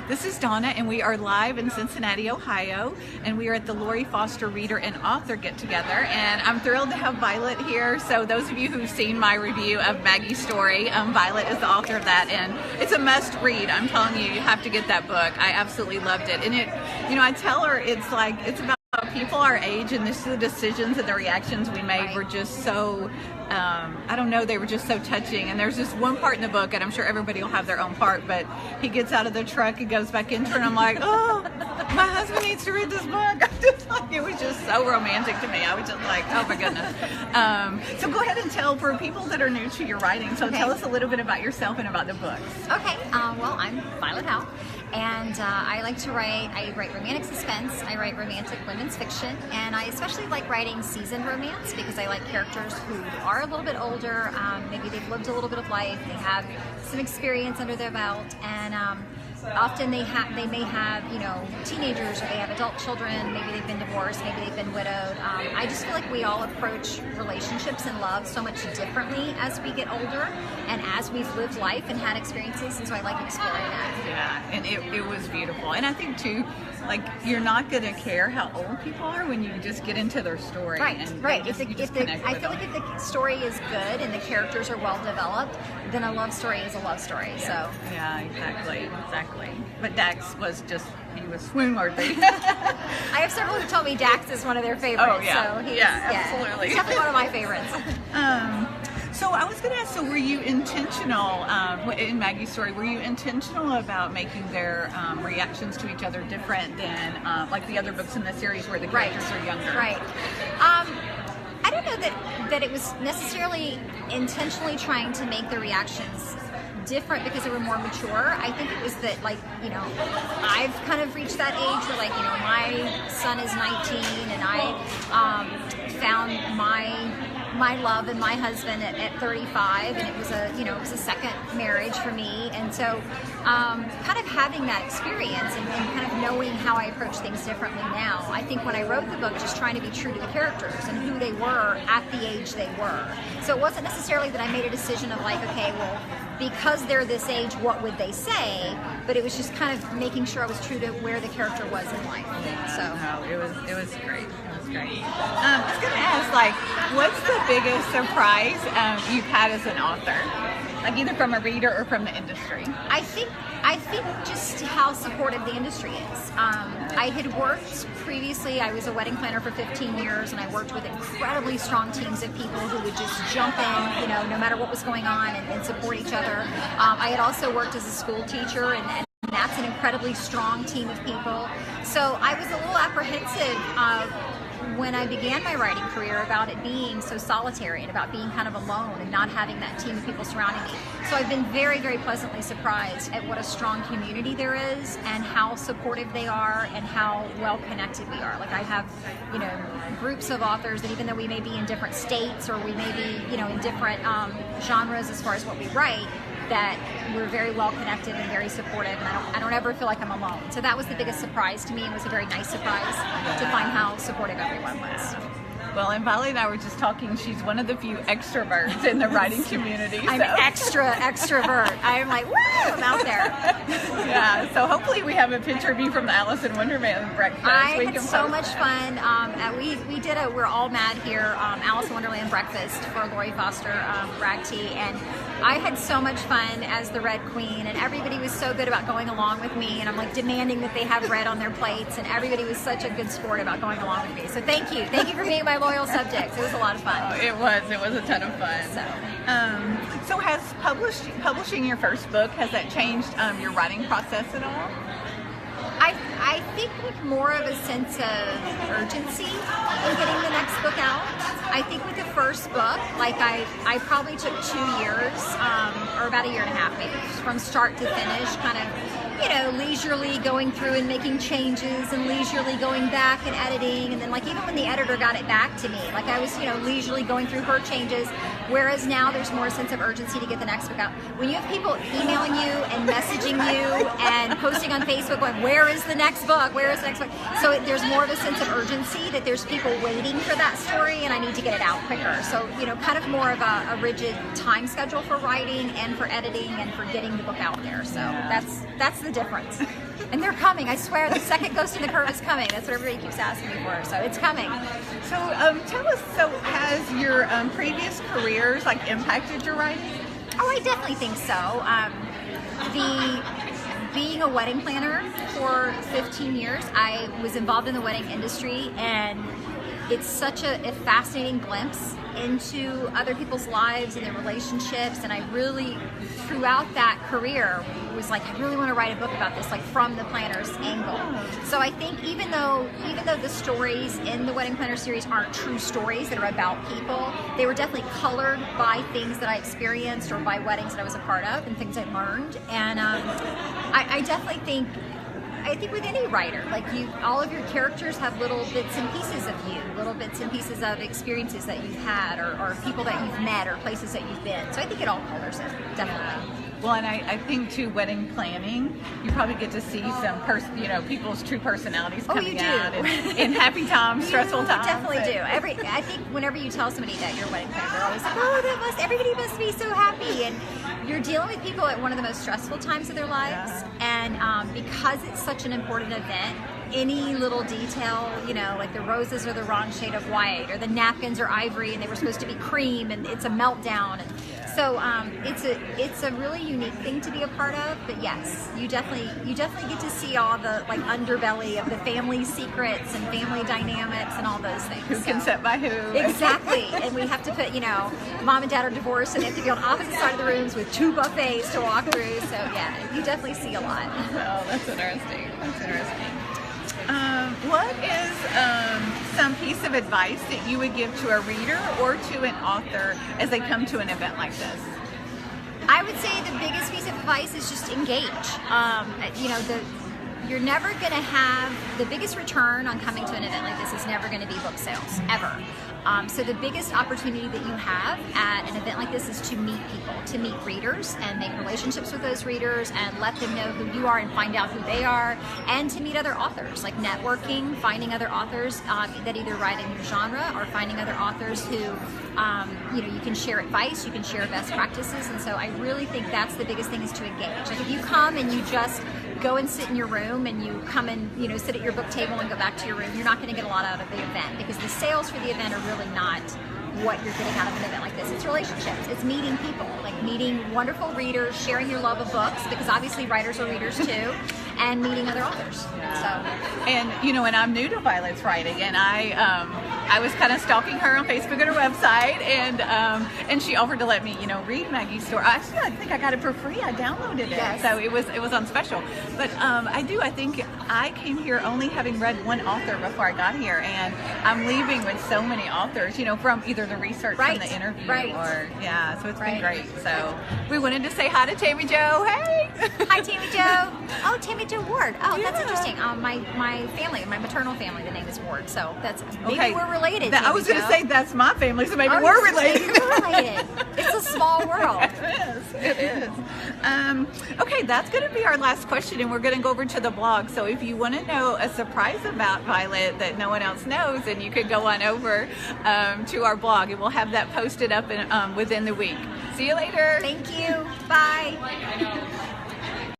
This is Donna, and we are live in Cincinnati, Ohio, and we are at the Lori Foster Reader and Author Get-Together, and I'm thrilled to have Violet here. So those of you who've seen my review of Maggie's story, Violet is the author of that, and it's a must-read. I'm telling you, you have to get that book. I absolutely loved it, and I tell her it's about people our age, and the decisions and the reactions we made were just so, I don't know, they were just so touching. And there's this one part in the book, and I'm sure everybody will have their own part, but he gets out of the truck and goes back into it, and I'm like, oh, my husband needs to read this book. It was just so romantic to me. I was just like, oh my goodness. So go ahead and tell, for people that are new to your writing, so tell us a little bit about yourself and about the books. Okay, well, I'm Violet Howe, and I like to write. I write romantic suspense, I write romantic women's fiction, and I especially like writing seasoned romance because I like characters who are a little bit older, maybe they've lived a little bit of life, they have some experience under their belt, and often they may have, teenagers, or they have adult children, maybe they've been divorced, maybe they've been widowed. I just feel like we all approach relationships and love so much differently as we get older and as we've lived life and had experiences, and so I like exploring that. Yeah, and it was beautiful. And I think too, like, you're not going to care how old people are when you just get into their story. Right. I feel like if the story is good and the characters are well developed, then a love story is a love story. Yeah. So yeah, exactly. But Dax was he was swoon-worthy. I have several who told me Dax is one of their favorites. Oh yeah, so absolutely. He's definitely one of my favorites. So I was going to ask, so were you intentional, in Maggie's story, were you intentional about making their reactions to each other different than like the other books in the series where the characters are younger? Right. I don't know that it was necessarily intentionally trying to make the reactions different because they were more mature. I think it was that, I've kind of reached that age where, my son is 19 and I found my love and my husband at 35, and it was a second marriage for me, and so kind of having that experience and kind of knowing how I approach things differently now. I think when I wrote the book, just trying to be true to the characters and who they were at the age they were. So it wasn't necessarily that I made a decision of okay, well, because they're this age, what would they say? But it was just kind of making sure I was true to where the character was in life. So it was great. Great. I was going to ask, what's the biggest surprise you've had as an author? Either from a reader or from the industry? I think just how supportive the industry is. I had worked previously, I was a wedding planner for 15 years, and I worked with incredibly strong teams of people who would just jump in, no matter what was going on, and support each other. I had also worked as a school teacher, and that's an incredibly strong team of people. So I was a little apprehensive when I began my writing career about it being so solitary and about being kind of alone and not having that team of people surrounding me. So I've been very, very pleasantly surprised at what a strong community there is and how supportive they are and how well connected we are. I have, groups of authors that even though we may be in different states or we may be, in different genres as far as what we write, that we're very well connected and very supportive, and I don't ever feel like I'm alone. So that was the biggest surprise to me. It was a very nice surprise to find how supportive everyone was. Well, and Violet and I were just talking, she's one of the few extroverts in the writing community. I'm extrovert. I'm like, woo, I'm out there. Yeah, so hopefully we have a picture of you from the Alice in Wonderland breakfast. I had so much fun. We did We're All Mad Here, Alice in Wonderland breakfast for Lori Foster, RAGT, and I had so much fun as the Red Queen, and everybody was so good about going along with me, and I'm demanding that they have red on their plates, and everybody was such a good sport about going along with me. So thank you for being my loyal subjects. It was a lot of fun. Oh, it was a ton of fun. So has publishing your first book, has that changed your writing process at all? I think with more of a sense of urgency in getting the next book out. I think with the first book, I probably took 2 years, or about a year and a half maybe, from start to finish, kind of, leisurely going through and making changes and leisurely going back and editing, and then even when the editor got it back to me, I was, leisurely going through her changes, Whereas now there's more sense of urgency to get the next book out. When you have people emailing you and messaging you and posting on Facebook going, where is the next book? Where is the next book? So there's more of a sense of urgency that there's people waiting for that story and I need to get it out quicker. So, kind of more of a rigid time schedule for writing and for editing and for getting the book out there. So that's the difference. And they're coming, I swear. The second Ghost in the Curve is coming. That's what everybody keeps asking me for. So it's coming. So tell us, has your previous careers impacted your writing? Oh, I definitely think so. Being a wedding planner for 15 years, I was involved in the wedding industry, and it's such a fascinating glimpse into other people's lives and their relationships. And I really, throughout that career, was like, I really want to write a book about this, from the planner's angle. So I think even though the stories in the Wedding Planner series aren't true stories that are about people, they were definitely colored by things that I experienced or by weddings that I was a part of and things I learned. And I definitely think with any writer, all of your characters have little bits and pieces of you, little bits and pieces of experiences that you've had or people that you've met or places that you've been. So I think it all colors it, definitely. Well, and I think too, wedding planning, you probably get to see some people's true personalities coming out in happy times, stressful times. Definitely do. I think whenever you tell somebody that you're a wedding planner, they're always like, oh, everybody must be so happy. And you're dealing with people at one of the most stressful times of their lives. And because it's such an important event, any little detail, like the roses are the wrong shade of white, or the napkins are ivory and they were supposed to be cream, and it's a meltdown. And so it's a really unique thing to be a part of. But yes, you definitely get to see all the underbelly of the family secrets and family dynamics and all those things. Who can sit by who? Exactly. And we have to put, mom and dad are divorced and they have to be on opposite side of the rooms with 2 buffets to walk through. So yeah, you definitely see a lot. Oh, that's interesting. What is some piece of advice that you would give to a reader or to an author as they come to an event like this? I would say the biggest piece of advice is just engage. You're never going to have the biggest return on coming to an event like this is never going to be book sales, ever. So the biggest opportunity that you have at an event like this is to meet people, to meet readers and make relationships with those readers and let them know who you are and find out who they are, and to meet other authors, like networking, finding other authors that either write in your genre, or finding other authors who you can share advice, you can share best practices. And so I really think that's the biggest thing, is to engage. Like if you come and you just go and sit in your room and you come and sit at your book table and go back to your room, you're not going to get a lot out of the event, because the sales for the event are really not what you're getting out of an event like this. It's relationships, it's meeting people, meeting wonderful readers, sharing your love of books, because obviously writers are readers too, and meeting other authors. And and I'm new to Violet's writing, and I was kind of stalking her on Facebook and her website, and she offered to let me read Maggie's story. Actually, I think I got it for free. I downloaded it, yes. So it was on special. But I think I came here only having read one author before I got here, and I'm leaving with so many authors, from either the research from the interview, so it's been great. So we wanted to say hi to Tammy Jo. Hey, hi Tammy Jo. Oh, Tammy Jo Ward. Oh, that's interesting. My family, my maternal family, the name is Ward. So that's maybe we're related. I was going to say that's my family, so maybe we're related. Maybe we're related. It's a small world. It is. Okay, that's going to be our last question, and we're going to go over to the blog. So if you want to know a surprise about Violet that no one else knows, then you could go on over to our blog, and we'll have that posted up within the week. See you later. Thank you. Bye.